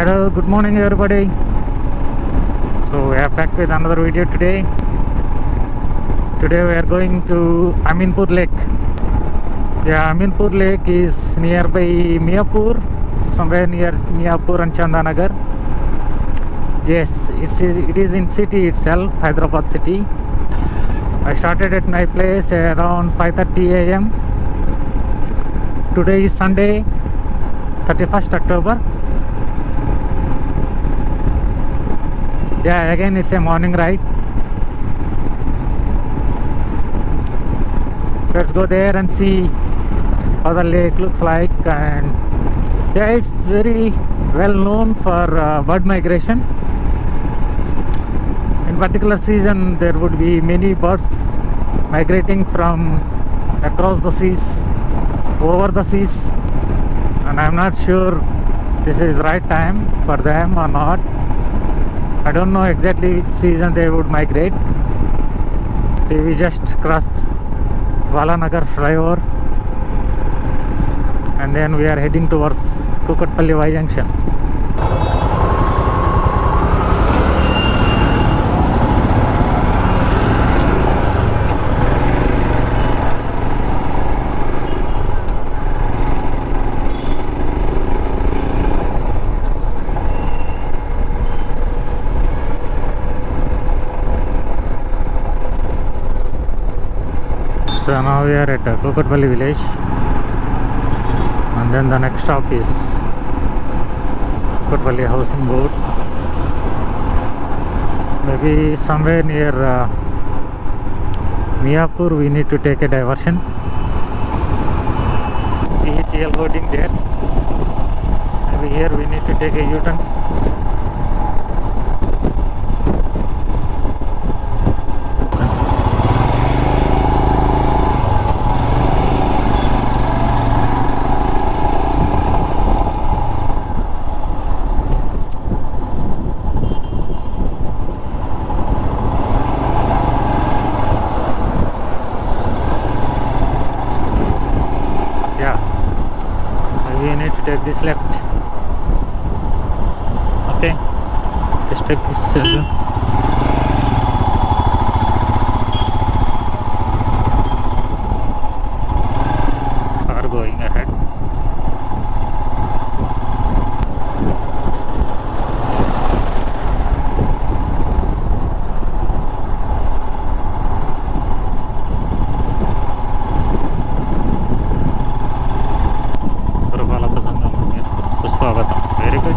Hello, good morning everybody. So we are back with another video today. Today we are going to Ameenpur Lake. Yeah, Ameenpur Lake is nearby Miyapur, somewhere near Miyapur and Chanda Nagar. Yes, it is in city itself, Hyderabad city. I started at my place around 5:30 a.m. Today is Sunday, 31st October. Yeah, again it's a morning ride. Let's go there and see how the lake looks like. And yeah, it's very well known for bird migration. In particular season there would be many birds migrating from across the seas, over the seas, and I'm not sure this is right time for them or not. I don't know exactly which season they would migrate. See, we just crossed Nagar flyover and then we are heading towards Kukatpalli Y junction. So now we are at Kukatpalli village, and then the next stop is Kukatpalli housing board. Maybe somewhere near Miyapur we need to take a diversion. PHL holding there. Maybe here we need to take a U-turn. Take this left. Okay, let's take this car going ahead. Very good.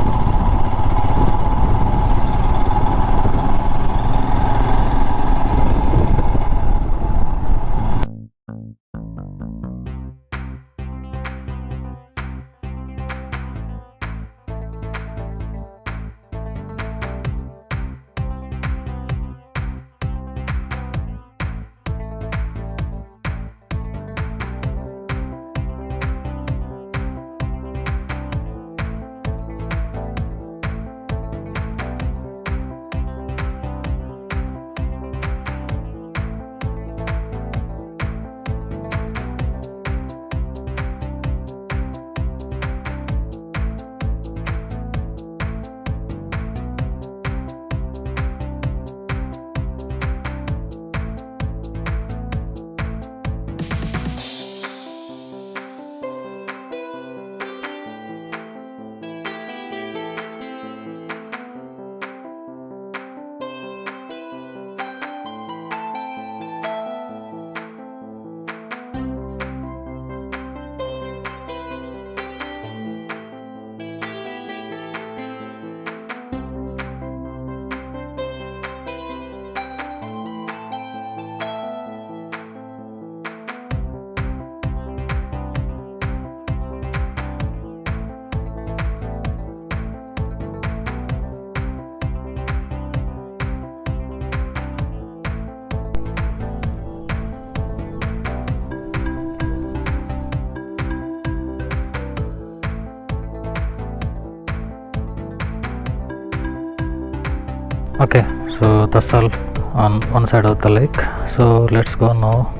Okay, so that's all on one side of the lake. So let's go now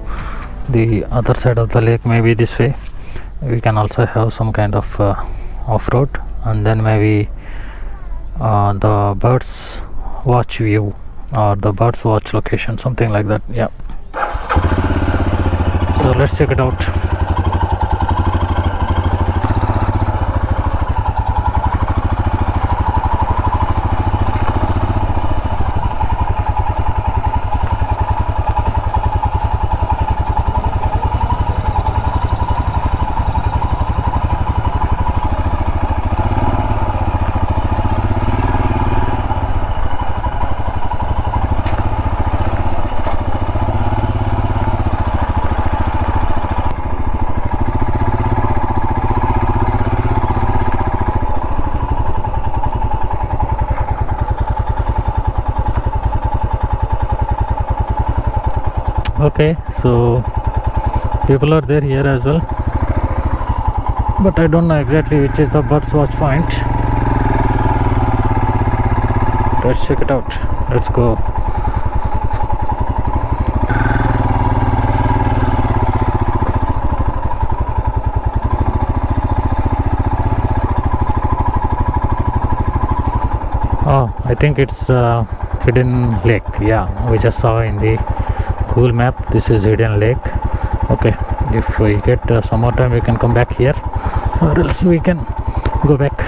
the other side of the lake. Maybe this way we can also have some kind of off-road, and then maybe the birds watch view or the birds watch location, something like that. Yeah, so let's check it out. Okay, so people are there here as well, but I don't know exactly which is the bird's watch point. Let's check it out. Let's go. Oh, I think it's hidden lake. Yeah, we just saw in the Google map. This is hidden lake. Okay, if we get some more time, we can come back here, or else we can go back.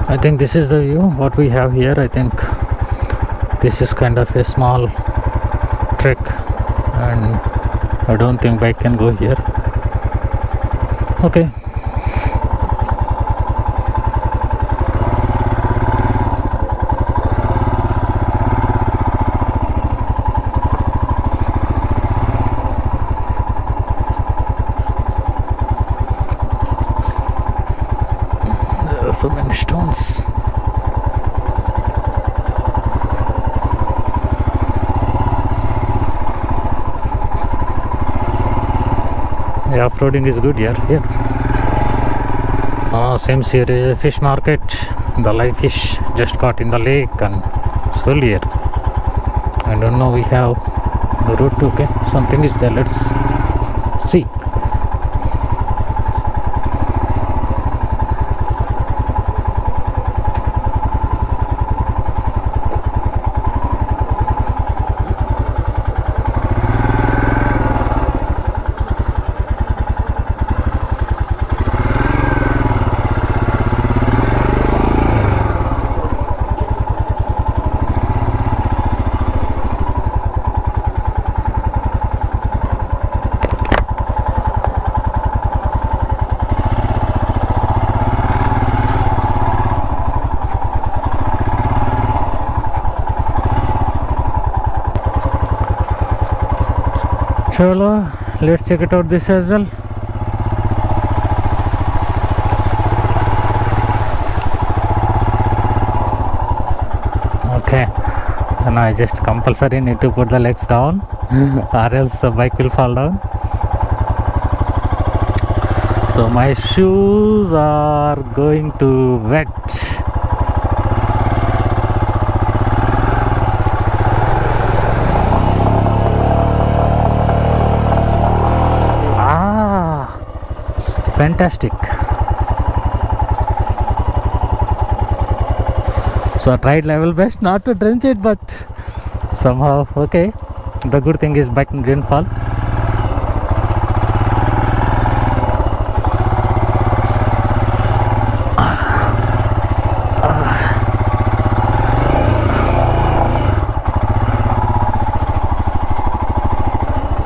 I think this is the view what we have here. I think this is kind of a small trek, and I don't think bike can go here. Okay. There are so many stones. Yeah, off-roading is good here. Seems here is a fish market. The live fish just caught in the lake and sold here. I don't know, we have the route to, okay, something is there. Let's see. Chalo, let's check it out this as well. Okay, and I just compulsory need to put the legs down or else the bike will fall down. So my shoes are going to wet. Fantastic. So I tried level best not to drench it, but somehow okay. The good thing is bike didn't fall.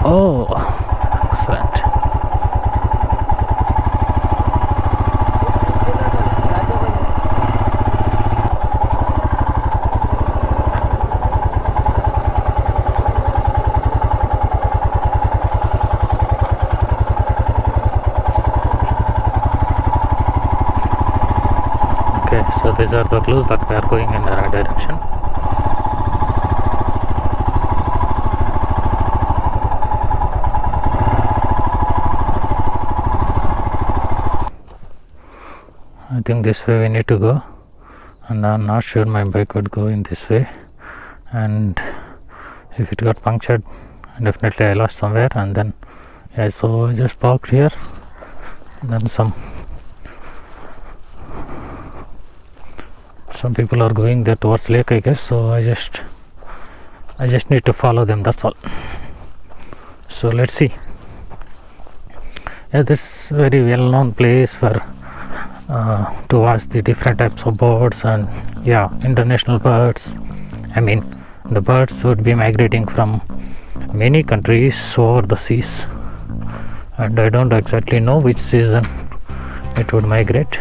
Oh, excellent. So these are the clues that we are going in the right direction. I think this way we need to go, and I'm not sure my bike would go in this way, and if it got punctured Definitely I lost somewhere, and then yeah, so I just parked here. And then some people are going there towards lake, I guess. So I just need to follow them, that's all. So let's see. Yeah, this very well known place for to watch the different types of birds, and yeah, international birds. I mean, the birds would be migrating from many countries over the seas, and I don't exactly know which season it would migrate.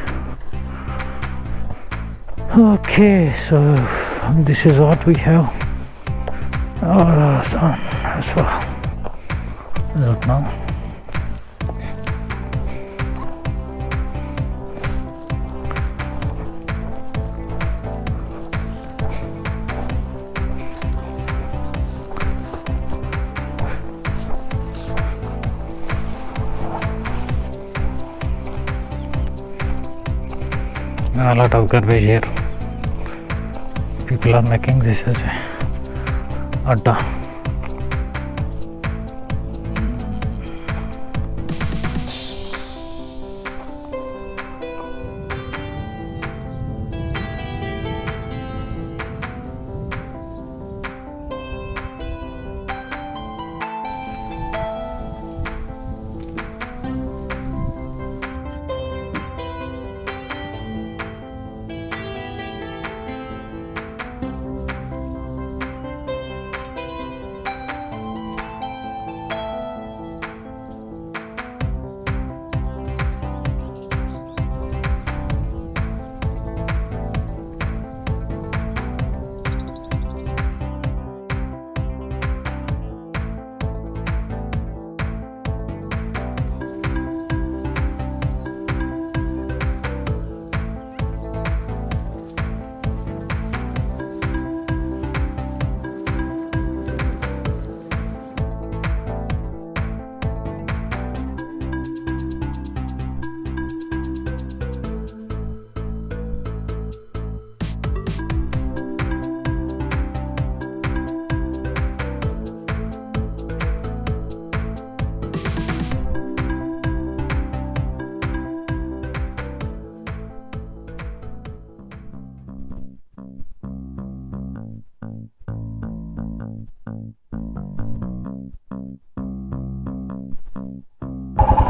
Okay, so this is what we have. So as for now. A lot of garbage here. People are making this as a adda.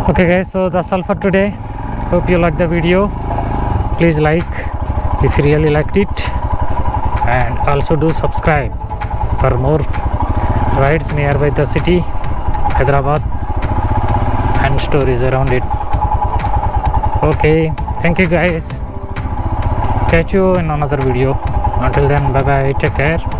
Okay guys, so that's all for today. Hope you liked the video. Please like if you really liked it, and also do subscribe for more rides nearby the city Hyderabad and stories around it. Okay, thank you guys. Catch you in another video. Until then, bye bye, take care.